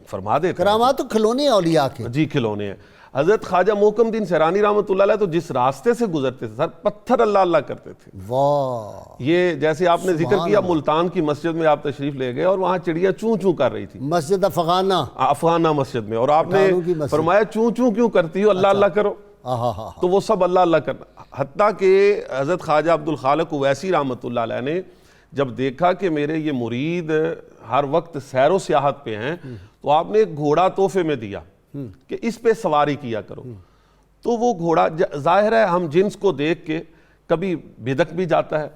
فرما دیتا ہے۔ کرامات تو کھلونے اولیاء کے، جی کھلونے ہیں۔ حضرت خواجہ محکم الدین سیرانی رحمۃ اللہ علیہ تو جس راستے سے گزرتے تھے سر پتھر اللہ اللہ کرتے تھے۔ واہ، یہ جیسے آپ نے ذکر کیا ملتان کی مسجد میں آپ تشریف لے گئے اور وہاں چڑیاں چوں چوں کر رہی تھی، مسجد افغانہ افغانہ مسجد میں، اور آپ نے فرمایا چوں چوں کیوں کرتی ہو، اللہ اللہ کرو۔ تو وہ سب اللہ اللہ کرنا. حتیٰ کہ حضرت خواجہ عبدالخالق اویسی رحمۃ اللہ علیہ نے جب دیکھا کہ میرے یہ مرید ہر وقت سیر و سیاحت پہ ہیں تو آپ نے ایک گھوڑا تحفے میں دیا کہ اس پہ سواری کیا کرو. تو وہ گھوڑا ظاہر ہے ہم جنس کو دیکھ کے کبھی بھدک بھی جاتا ہے,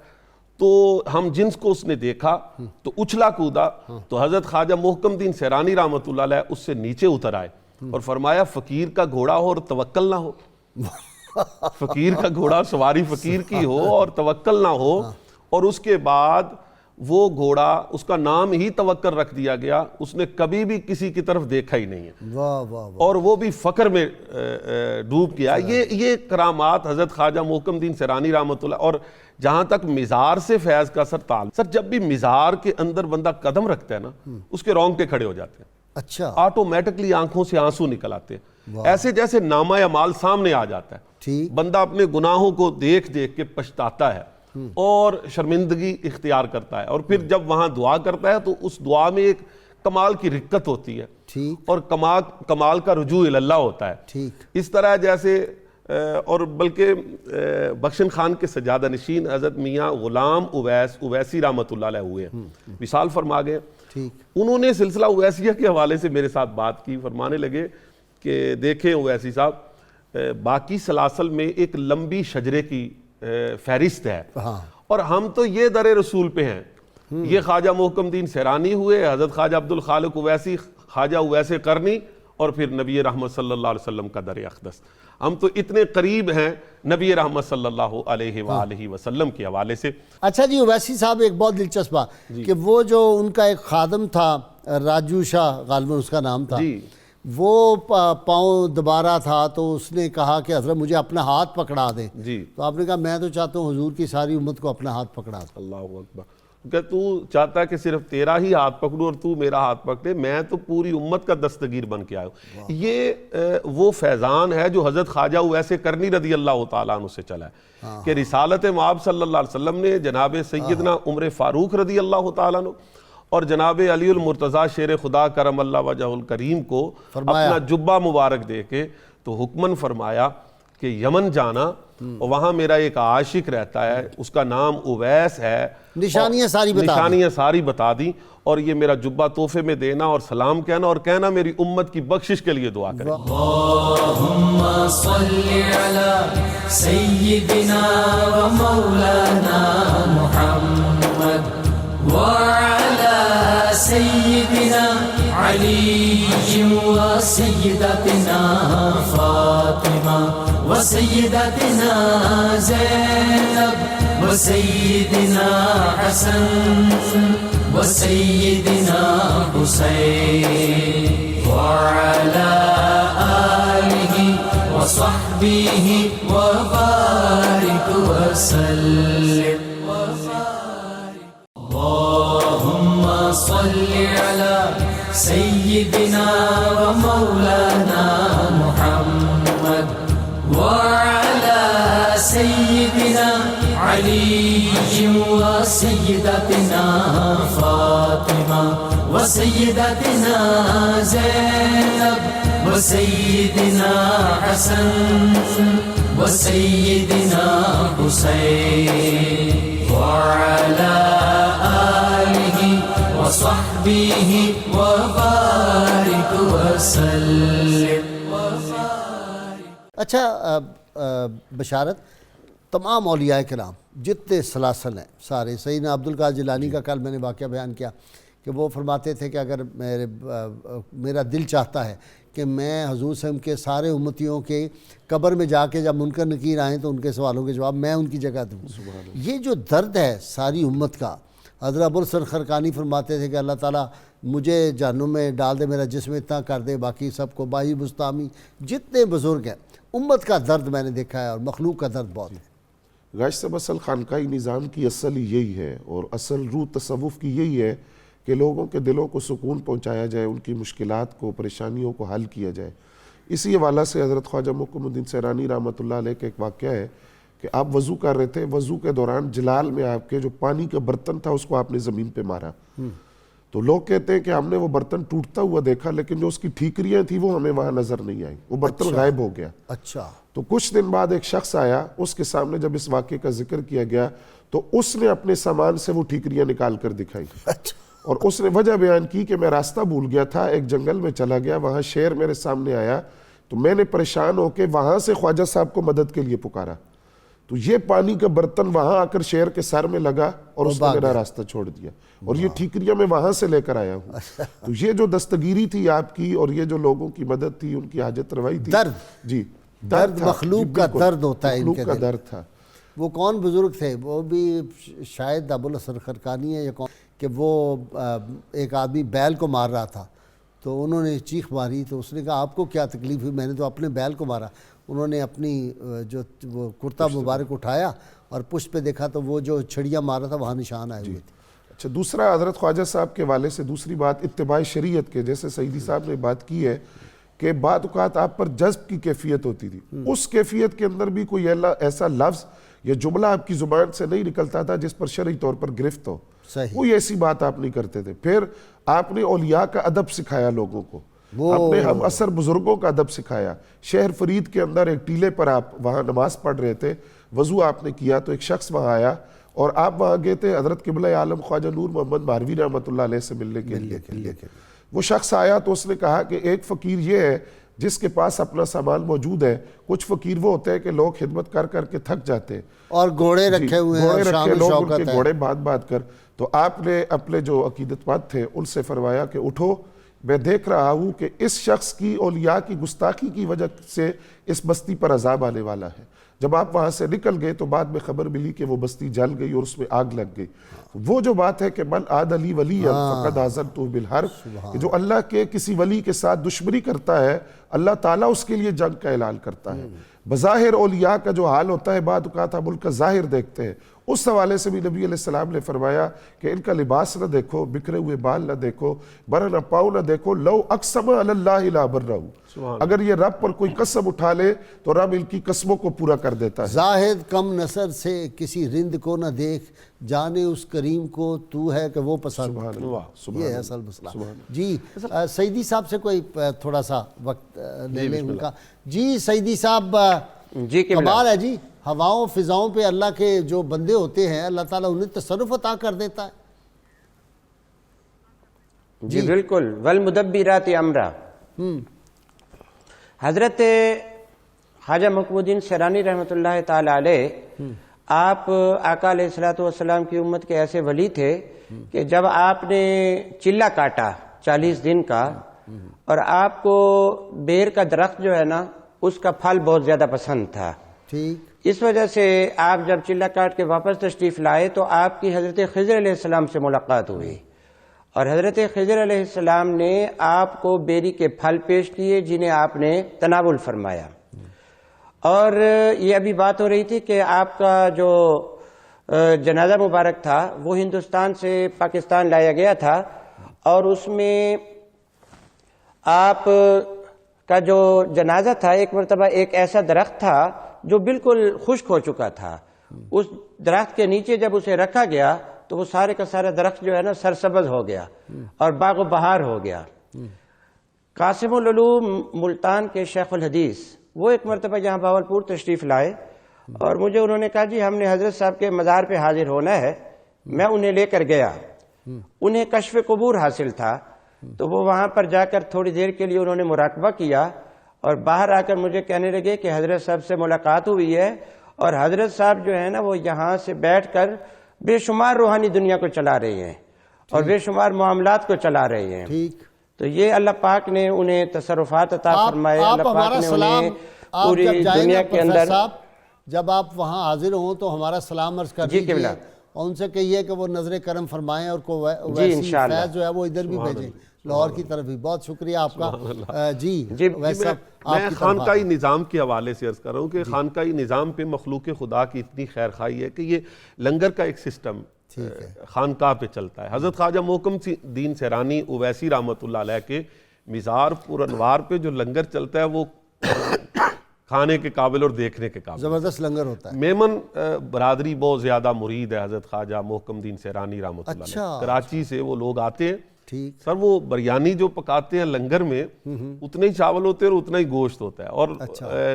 تو ہم جنس کو اس نے دیکھا تو اچھلا کودا, تو حضرت خواجہ محکم دین سیرانی رحمۃ اللہ علیہ اس سے نیچے اتر آئے اور فرمایا فقیر کا گھوڑا ہو اور توکل نہ ہو, فقیر کا گھوڑا سواری فقیر کی ہو اور توکل نہ ہو. اور اس کے بعد وہ گھوڑا اس کا نام ہی توکل رکھ دیا گیا, اس نے کبھی بھی کسی کی طرف دیکھا ہی نہیں ہے, اور وہ بھی فقر میں ڈوب گیا. یہ کرامات حضرت خواجہ محکم دین سیرانی رحمۃ اللہ. اور جہاں تک مزار سے فیض کا تعلق, سر جب بھی مزار کے اندر بندہ قدم رکھتا ہے نا اس کے رونگٹے کھڑے ہو جاتے ہیں, اچھا آٹومیٹکلی آنکھوں سے آنسو نکل آتے ہیں, ایسے جیسے نامہ اعمال سامنے آ جاتا ہے. ٹھیک, بندہ اپنے گناہوں کو دیکھ دیکھ کے پچھتاتا ہے اور شرمندگی اختیار کرتا ہے, اور پھر جب وہاں دعا کرتا ہے تو اس دعا میں ایک کمال کی رقت ہوتی ہے, ٹھیک, اور کمال کا رجوع اللہ ہوتا ہے. ٹھیک, اس طرح جیسے اور بلکہ بخشن خان کے سجادہ نشین حضرت میاں غلام اویسی رحمۃ اللہ علیہ ہوئے ہیں, وصال فرما گئے. ٹھیک, انہوں نے سلسلہ اویسیہ کے حوالے سے میرے ساتھ بات کی, فرمانے لگے کہ دیکھیں اویسی صاحب, باقی سلاسل میں ایک لمبی شجرے کی فہرست ہے, اور ہم تو یہ در رسول پہ ہیں. یہ خواجہ محکم دین سیرانی ہوئے, حضرت خواجہ عبدالخالق اویسی, خواجہ اویس قرنی, اور پھر نبی رحمت صلی اللہ علیہ وسلم کا در اقدس. ہم تو اتنے قریب ہیں نبی رحمت صلی اللہ علیہ وآلہ وسلم کے حوالے سے. اچھا جی, اویسی صاحب ایک بہت دلچسپ بات کہ وہ جو ان کا ایک خادم تھا راجو شاہ غالباً اس کا نام تھا, وہ پاؤں دبارہ تھا, تو اس نے کہا کہ حضرت مجھے اپنا ہاتھ پکڑا دیں. تو آپ نے کہا میں تو چاہتا ہوں حضور کی ساری امت کو اپنا ہاتھ پکڑا دیں. اللہ اکبر. کہ تو چاہتا ہے کہ صرف تیرا ہی ہاتھ پکڑوں اور تو میرا ہاتھ پکڑے, میں تو پوری امت کا دستگیر بن کے آیا ہوں. یہ وہ فیضان ہے جو حضرت خواجہ اویس قرنی رضی اللہ تعالیٰ عنہ سے چلا ہے کہ رسالت مآب صلی اللہ علیہ وسلم نے جناب سیدنا عمر فاروق رضی اللہ تعالیٰ عنہ اور جناب علی المرتضیٰ شیر خدا کرم اللہ وجہ الکریم کو اپنا جبہ مبارک دے کے تو حکمن فرمایا کہ یمن جانا, اور وہاں میرا ایک عاشق رہتا ہے, اس کا نام اویس ہے, نشانیاں ساری بتا دی, اور یہ میرا جبہ تحفے میں دینا اور سلام کہنا, اور کہنا میری امت کی بخشش کے لیے دعا کریں. اللہم صلی علی سیدنا و مولانا محمد وعلى سيدنا علي وسيدتنا فاطمة وسيدتنا زينب وسيدنا حسن وسيدنا حسين وعلى آله وصحبه وبارك وسلم. اللهم صل على سيدنا ومولانا محمد وعلى سيدنا علي وسيدتنا فاطمة وسيدتنا زينب وسيدنا حسن وسيدنا حسين وعلى آله وصحبه وبارك وسلم. اچھا بشارت, تمام اولیاء کرام جتنے سلاسل ہیں سارے, سیدنا عبدالقادر جیلانی کا کل میں نے واقعہ بیان کیا کہ وہ فرماتے تھے کہ اگر میرا دل چاہتا ہے کہ میں حضور صلی اللہ علیہ وسلم کے سارے امتیوں کے قبر میں جا کے جب منکر نکیر آئیں تو ان کے سوالوں کے جواب میں ان کی جگہ دوں. یہ جو درد ہے ساری امت کا, حضرت ابوالحسن خرقانی فرماتے تھے کہ اللہ تعالیٰ مجھے جہنم میں ڈال دے, میرا جسم اتنا کر دے, باقی سب کو باہی بستامی. جتنے بزرگ ہیں امت کا درد میں نے دیکھا ہے, اور مخلوق کا درد بہت ہے. غاش صاحب اصل خانقاہی نظام کی اصل یہی ہے, اور اصل روح تصوف کی یہی ہے کہ لوگوں کے دلوں کو سکون پہنچایا جائے, ان کی مشکلات کو, پریشانیوں کو حل کیا جائے. اسی حوالہ سے حضرت خواجہ محکم الدین سیرانی رحمۃ اللہ علیہ کا ایک واقعہ ہے کہ آپ وضو کر رہے تھے, وضو کے دوران جلال میں آپ کے جو پانی کا برتن تھا اس کو آپ نے زمین پہ مارا, تو لوگ کہتے ہیں کہ ہم نے وہ برتن ٹوٹتا ہوا دیکھا لیکن جو اس کی ٹھیکریاں تھیں وہ ہمیں وہاں نظر نہیں آئی, وہ برتن غائب ہو گیا. اچھا. تو کچھ دن بعد ایک شخص آیا, اس کے سامنے جب اس واقعے کا ذکر کیا گیا تو اس نے اپنے سامان سے وہ ٹھیکریاں نکال کر دکھائی, اور اس نے وجہ بیان کی کہ میں راستہ بھول گیا تھا, ایک جنگل میں چلا گیا, وہاں شیر میرے سامنے آیا تو میں نے پریشان ہو کے وہاں سے خواجہ صاحب کو مدد کے لیے پکارا, تو یہ پانی کا برتن وہاں آ کر شیر کے سر میں لگا اور اس نے میرا راستہ چھوڑ دیا, اور یہ ٹھیکریاں میں وہاں سے لے کر آیا ہوں. تو یہ جو دستگیری تھی آپ کی اور یہ جو لوگوں کی مدد تھی, ان کی حاجت روائی تھی, درد, جی درد مخلوق کا درد ہوتا ہے, ان مخلوق کے کا دل. درد تھا. وہ کون بزرگ تھے, وہ بھی شاید ابو الحسن خرقانی ہے یا کون, کہ وہ ایک آدمی بیل کو مار رہا تھا تو انہوں نے چیخ ماری, تو اس نے کہا آپ کو کیا تکلیف ہوئی, میں نے تو اپنے بیل کو مارا. انہوں نے اپنی جو وہ کرتا مبارک اٹھایا اور پشت پہ دیکھا تو وہ جو چھڑیاں مارا تھا وہاں نشان آئے ہوئے تھے. اچھا, دوسرا حضرت خواجہ صاحب کے والے سے دوسری بات اتباع شریعت کے, جیسے سعیدی صاحب نے بات کی ہے کہ بعض اوقات آپ پر جذب کی کیفیت ہوتی تھی, اس کیفیت کے اندر بھی کوئی ایسا لفظ یا جملہ آپ کی زبان سے نہیں نکلتا تھا جس پر شرعی طور پر گرفت ہو, کوئی ایسی بات آپ نہیں کرتے تھے. پھر آپ نے اولیاء کا ادب سکھایا لوگوں کو, اپنے ہم اثر بزرگوں کا ادب سکھایا. شہر فرید کے اندر ایک ٹیلے پر آپ وہاں نماز پڑھ رہے تھے, وضو آپ نے کیا تو ایک شخص وہاں آیا اور آپ وہاں گئے تھے حضرت قبلہ عالم خواجہ نور محمد ماروی رحمۃ اللہ علیہ سے ملنے کے لیے. وہ شخص آیا تو اس نے کہا کہ ایک فقیر یہ ہے جس کے پاس اپنا سامان موجود ہے, کچھ فقیر وہ ہوتے ہیں کہ لوگ خدمت کر کر کے تھک جاتے ہیں اور گھوڑے رکھے ہوئے ہیں, شان و لوگ ان شوکت کے ہے. گھوڑے بات کر. تو آپ نے اپنے جو عقیدت مند تھے ان سے فرمایا کہ اٹھو, میں دیکھ رہا ہوں کہ اس شخص کی اولیاء کی گستاخی کی وجہ سے اس بستی پر عذاب آنے والا ہے. جب آپ وہاں سے نکل گئے تو بعد میں خبر ملی کہ وہ بستی جل گئی اور اس میں آگ لگ گئی. وہ جو بات ہے کہ من عاد لی ولی فقد آذنتہ بالحرب, کہ جو اللہ کے کسی ولی کے ساتھ دشمنی کرتا ہے اللہ تعالیٰ اس کے لیے جنگ کا اعلان کرتا ہے. بظاہر اولیاء کا جو حال ہوتا ہے بعد اوقات ہم ان کا ظاہر دیکھتے ہیں, اس حوالے سے بھی نبی علیہ السلام نے فرمایا کہ ان کا لباس نہ دیکھو, بکھرے ہوئے بال نہ دیکھو, برہنہ پاؤں نہ دیکھو, لو اقسم علی اللہ لا برہو, اگر یہ رب پر کوئی قسم اٹھا لے تو رب ان کی قسموں کو پورا کر دیتا ہے. زاہد کم نظر سے کسی رند کو نہ دیکھ, جانے اس کریم کو تو ہے کہ وہ پسند. یہ ہے اصل مسئلہ. جی سعیدی صاحب سے کوئی تھوڑا سا وقت لے لیں ان کا. جی سعیدی صاحب, جی کمال ہے جی, ہواؤں فضاؤں پہ اللہ کے جو بندے ہوتے ہیں اللہ تعالیٰ انہیں تصرف عطا کر دیتا ہے. جی بالکل, والمدبرات امرا. حضرت خواجہ محکم الدین سیرانی رحمۃ اللہ تعالی علیہ, آپ آقا علیہ الصلوۃ والسلام کی امت کے ایسے ولی تھے کہ جب آپ نے چلہ کاٹا 40 دن کا, اور آپ کو بیر کا درخت جو ہے نا اس کا پھل بہت زیادہ پسند تھا, ٹھیک, اس وجہ سے آپ جب چلہ کاٹ کے واپس تشریف لائے تو آپ کی حضرت خضر علیہ السلام سے ملاقات ہوئی, اور حضرت خضر علیہ السلام نے آپ کو بیری کے پھل پیش کیے جنہیں آپ نے تناول فرمایا. اور یہ ابھی بات ہو رہی تھی کہ آپ کا جو جنازہ مبارک تھا وہ ہندوستان سے پاکستان لایا گیا تھا, اور اس میں آپ کا جو جنازہ تھا ایک مرتبہ ایک ایسا درخت تھا جو بالکل خشک ہو چکا تھا, اس درخت کے نیچے جب اسے رکھا گیا تو وہ سارے کا سارا درخت جو ہے نا سرسبز ہو گیا اور باغ و بہار ہو گیا. قاسم العلوم ملتان کے شیخ الحدیث وہ ایک مرتبہ یہاں باولپور تشریف لائے, اور مجھے انہوں نے کہا جی ہم نے حضرت صاحب کے مزار پہ حاضر ہونا ہے. میں انہیں لے کر گیا, انہیں کشف قبور حاصل تھا, تو وہ وہاں پر جا کر تھوڑی دیر کے لیے انہوں نے مراقبہ کیا, اور باہر آ کر مجھے کہنے لگے کہ حضرت صاحب سے ملاقات ہوئی ہے, اور حضرت صاحب جو ہے نا وہ یہاں سے بیٹھ کر بے شمار روحانی دنیا کو چلا رہے ہیں اور بے شمار معاملات کو چلا رہے ہیں. ٹھیک, تو یہ اللہ پاک نے انہیں تصرفات عطا فرمائے. اللہ پاک نے انہیں پوری دنیا کے اندر, جب آپ وہاں حاضر ہوں تو ہمارا سلام عرض کر دیجیے اور ان سے کہیے کہ وہ نظر کرم فرمائیں اور ویسی فیض جو ہے وہ ادھر بھی بھیجیں لاہور کی طرف بھی. بہت شکریہ آپ کا. جی میں خانقاہی نظام کے حوالے سے عرض کر رہا ہوں کہ خانقاہی نظام پہ مخلوق خدا کی اتنی خیر خواہی ہے کہ یہ لنگر کا ایک سسٹم خانقاہ پہ چلتا ہے. حضرت خواجہ محکم الدین سیرانی اویسی رحمۃ اللہ علیہ کے مزار پر انوار پہ جو لنگر چلتا ہے وہ کھانے کے قابل اور دیکھنے کے قابل, زبردست لنگر ہوتا ہے. میمن برادری بہت زیادہ مرید ہے حضرت خواجہ محکم الدین سیرانی رحمۃ اللہ علیہ. کراچی سے وہ لوگ آتے ہیں ٹھیک سر وہ بریانی جو پکاتے ہیں لنگر میں اتنے ہی چاول ہوتے ہیں اور اتنا ہی گوشت ہوتا ہے، اور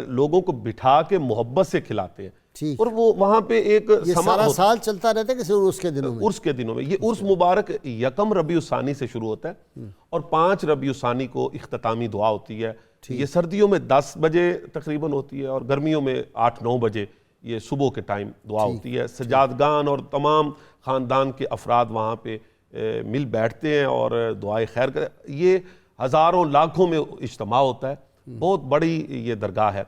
لوگوں کو بٹھا کے محبت سے کھلاتے ہیں، ٹھیک، اور وہ وہاں پہ ایک یہ سارا سال چلتا رہتا ہے کہ صرف عرس کے دنوں میں؟ عرس کے دنوں میں. یہ عرس مبارک یکم ربیع الثانی سے شروع ہوتا ہے اور 5 ربیع الثانی کو اختتامی دعا ہوتی ہے. یہ سردیوں میں 10 بجے تقریباً ہوتی ہے اور گرمیوں میں 8-9 بجے یہ صبح کے ٹائم دعا ہوتی ہے. سجادگان اور تمام خاندان کے افراد وہاں پہ مل بیٹھتے ہیں اور دعائے خیر کرتے. یہ ہزاروں لاکھوں میں اجتماع ہوتا ہے، بہت بڑی یہ درگاہ ہے.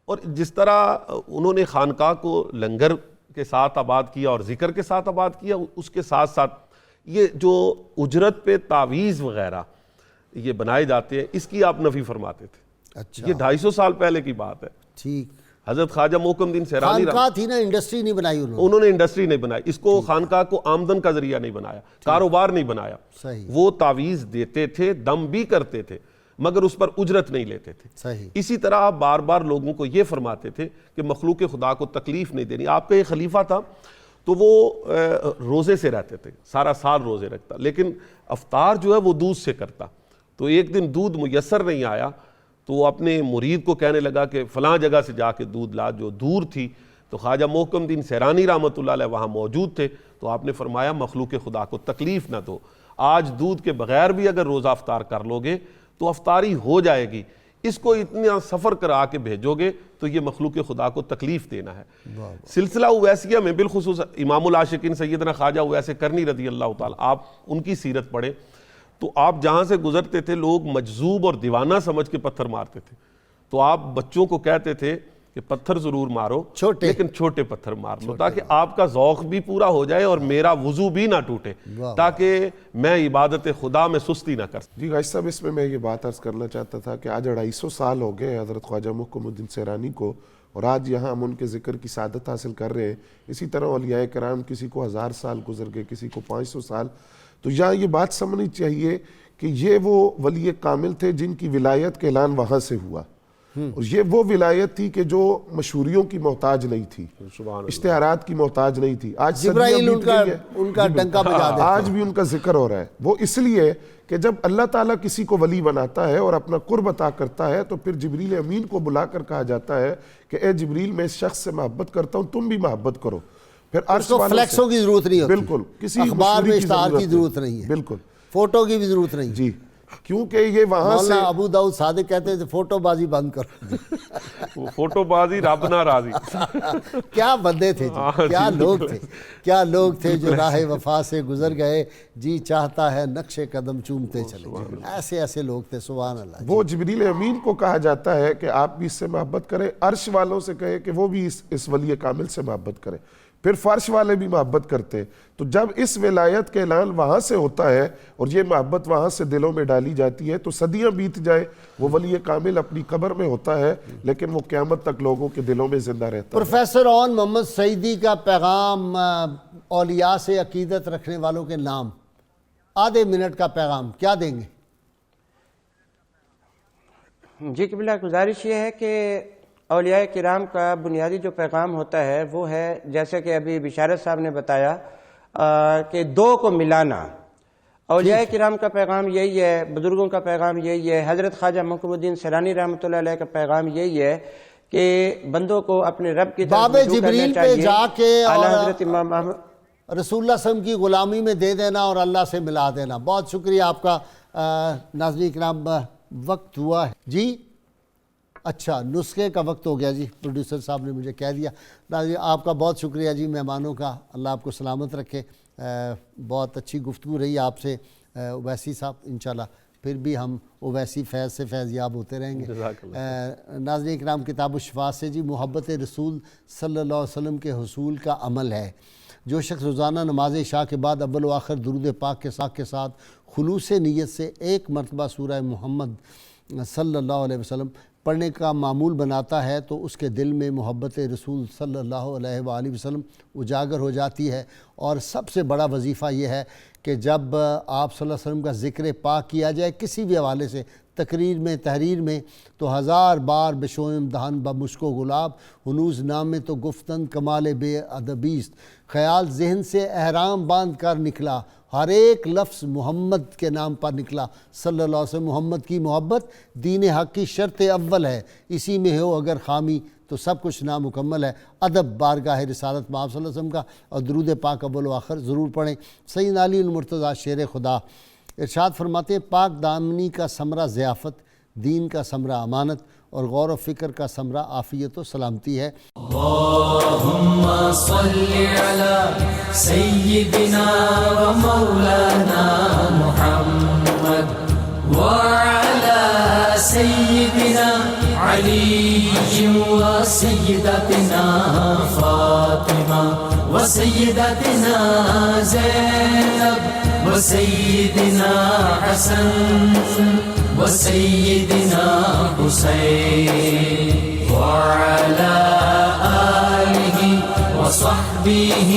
اور جس طرح انہوں نے خانقاہ کو لنگر کے ساتھ آباد کیا اور ذکر کے ساتھ آباد کیا، اس کے ساتھ ساتھ یہ جو اجرت پہ تعویذ وغیرہ یہ بنائے جاتے ہیں اس کی آپ نفی فرماتے تھے. اچھا، یہ 250 سال پہلے کی بات ہے. ٹھیک. حضرت خواجہ محکم الدین سیرانی خانقاہ تھی نا، انڈسٹری نہیں بنائی انہوں نے انڈسٹری نہیں بنائی اس کو، خانقاہ کو آمدن کا ذریعہ نہیں بنایا، کاروبار نہیں بنایا. صحیح. وہ تعویذ دیتے تھے، دم بھی کرتے تھے، مگر اس پر اجرت نہیں لیتے تھے. صحیح. اسی طرح آپ بار بار لوگوں کو یہ فرماتے تھے کہ مخلوق خدا کو تکلیف نہیں دینی. آپ کا یہ خلیفہ تھا تو وہ روزے سے رہتے تھے، سارا سال روزے رکھتا، لیکن افطار جو ہے وہ دودھ سے کرتا. تو ایک دن دودھ میسر نہیں آیا تو وہ اپنے مرید کو کہنے لگا کہ فلاں جگہ سے جا کے دودھ لا، جو دور تھی. تو خواجہ محکم الدین سیرانی رحمۃ اللہ علیہ وہاں موجود تھے. تو آپ نے فرمایا مخلوق خدا کو تکلیف نہ دو، آج دودھ کے بغیر بھی اگر روزہ افطار کر لو گے تو افطاری ہو جائے گی، اس کو اتنا سفر کرا کے بھیجو گے تو یہ مخلوق خدا کو تکلیف دینا ہے. سلسلہ اویسیہ میں بالخصوص امام العاشقین سیدنا خواجہ اویس کرنی رضی اللہ تعالیٰ، آپ ان کی سیرت پڑھیں تو آپ جہاں سے گزرتے تھے لوگ مجذوب اور دیوانہ سمجھ کے پتھر مارتے تھے. تو آپ بچوں کو کہتے تھے کہ پتھر ضرور مارو لیکن چھوٹے پتھر مار لو تاکہ آپ کا ذوق بھی پورا ہو جائے اور میرا وضو بھی نہ ٹوٹے، تاکہ میں عبادت خدا میں سستی نہ کر سکوں. جی غازی صاحب، اس میں یہ بات عرض کرنا چاہتا تھا کہ آج 250 سال ہو گئے حضرت خواجہ محکم الدین سیرانی کو، اور آج یہاں ہم ان کے ذکر کی سعادت حاصل کر رہے ہیں. اسی طرح اولیاء کرام کسی کو 1000 سال گزر گئے، کسی کو 500 سال. تو یہاں یہ بات سمجھنی چاہیے کہ یہ وہ ولی کامل تھے جن کی ولایت کا اعلان وہاں سے ہوا، اور یہ وہ ولایت تھی کہ جو مشہوریوں کی محتاج نہیں تھی، اشتہارات کی محتاج نہیں تھی. آج جبرائیل ان کا ڈنکا بجا دیتا، آج بھی ان کا ذکر ہو رہا ہے. وہ اس لیے کہ جب اللہ تعالیٰ کسی کو ولی بناتا ہے اور اپنا قرب عطا کرتا ہے تو پھر جبریل امین کو بلا کر کہا جاتا ہے کہ اے جبریل میں اس شخص سے محبت کرتا ہوں، تم بھی محبت کرو. پھر عرش والوں سے فلیکسوں کی ضرورت نہیں ہوتی، بالکل، کسی اخبار میں اشتہار کی ضرورت نہیں ہے، بالکل فوٹو کی بھی ضرورت نہیں. جی، کیونکہ یہ وہاں سے مولانا ابو داؤد صادق کہتے تھے فوٹو بازی بند کرو. فوٹو بازی رب نہ راضی. کیا بندے تھے جی، کیا لوگ تھے، کیا لوگ تھے جو راہ وفا سے گزر گئے، جی چاہتا ہے نقش قدم چومتے چلے. ایسے ایسے لوگ تھے، سبحان اللہ. وہ جبریل امین کو کہا جاتا ہے کہ آپ بھی اس سے محبت کریں، عرش والوں سے کہے کہ وہ بھی اس ولی کامل سے محبت کریں، پھر فرش والے بھی محبت کرتے. تو جب اس ولایت کا اعلان وہاں سے ہوتا ہے اور یہ محبت وہاں سے دلوں میں ڈالی جاتی ہے تو صدیاں بیت جائے وہ ولی کامل اپنی قبر میں ہوتا ہے لیکن وہ قیامت تک لوگوں کے دلوں میں زندہ رہتا ہے. پروفیسر اون محمد سعیدی کا پیغام اولیاء سے عقیدت رکھنے والوں کے نام، آدھے منٹ کا پیغام کیا دیں گے؟ جی قبلہ، گزارش یہ ہے کہ اولیاء کرام کا بنیادی جو پیغام ہوتا ہے وہ ہے، جیسے کہ ابھی بشارت صاحب نے بتایا کہ دو کو ملانا. اولیاء کرام کا پیغام یہی ہے، بزرگوں کا پیغام یہی ہے، حضرت خواجہ محکم الدین سیرانی رحمۃ اللہ علیہ کا پیغام یہی ہے کہ بندوں کو اپنے رب کی طرف باب رجوع کرنا جبریل پہ چاہیے. جا کے اعلیٰ اور حضرت امام احمد رسول اللہ صلی اللہ علیہ وسلم کی غلامی میں دے دینا اور اللہ سے ملا دینا. بہت شکریہ آپ کا. ناظرین کرام وقت ہوا ہے جی، اچھا نسخے کا وقت ہو گیا جی، پروڈیوسر صاحب نے مجھے کہہ دیا. ناظرین آپ کا بہت شکریہ جی، مہمانوں کا، اللہ آپ کو سلامت رکھے. بہت اچھی گفتگو رہی آپ سے اویسی صاحب. انشاءاللہ پھر بھی ہم اویسی فیض سے فیض یاب ہوتے رہیں گے. ناظرین کرام، کتاب الشفاء سے جی، محبت رسول صلی اللہ علیہ وسلم کے حصول کا عمل ہے. جو شخص روزانہ نماز عشاء کے بعد اول و آخر درود پاک کے ساتھ خلوص نیت سے ایک مرتبہ سورہ محمد صلی اللہ علیہ وسلم پڑھنے کا معمول بناتا ہے تو اس کے دل میں محبت رسول صلی اللہ علیہ وآلہ وسلم اجاگر ہو جاتی ہے. اور سب سے بڑا وظیفہ یہ ہے کہ جب آپ صلی اللہ علیہ وسلم کا ذکر پاک کیا جائے کسی بھی حوالے سے، تقریر میں، تحریر میں، تو 1000 بار بشویم دہن بمشک و گلاب، ہنوز نام میں تو گفتن کمال بے ادبیست، خیال ذہن سے احرام باندھ کر نکلا، ہر ایک لفظ محمد کے نام پر نکلا صلی اللہ علیہ وسلم۔ محمد کی محبت دین حق کی شرط اول ہے، اسی میں ہو اگر خامی تو سب کچھ نامکمل ہے۔ ادب بارگاہ رسالت میں آپ صلی اللہ علیہ وسلم کا، اور درود پاک اول و آخر ضرور پڑھیں۔ سیدنا علی المرتضیٰ شیر خدا ارشاد فرماتے ہیں، پاک دامنی کا ثمرہ ضیافت، دین کا ثمرہ امانت، اور غور و فکر کا ثمرہ عافیت و سلامتی ہے۔ اللهم صل على سيدنا ومولانا محمد وعلى سيدنا علي وسيدتنا فاطمة وسيدتنا زينب وسيدنا حسن وسيدنا حسين وعلى آله وصحبه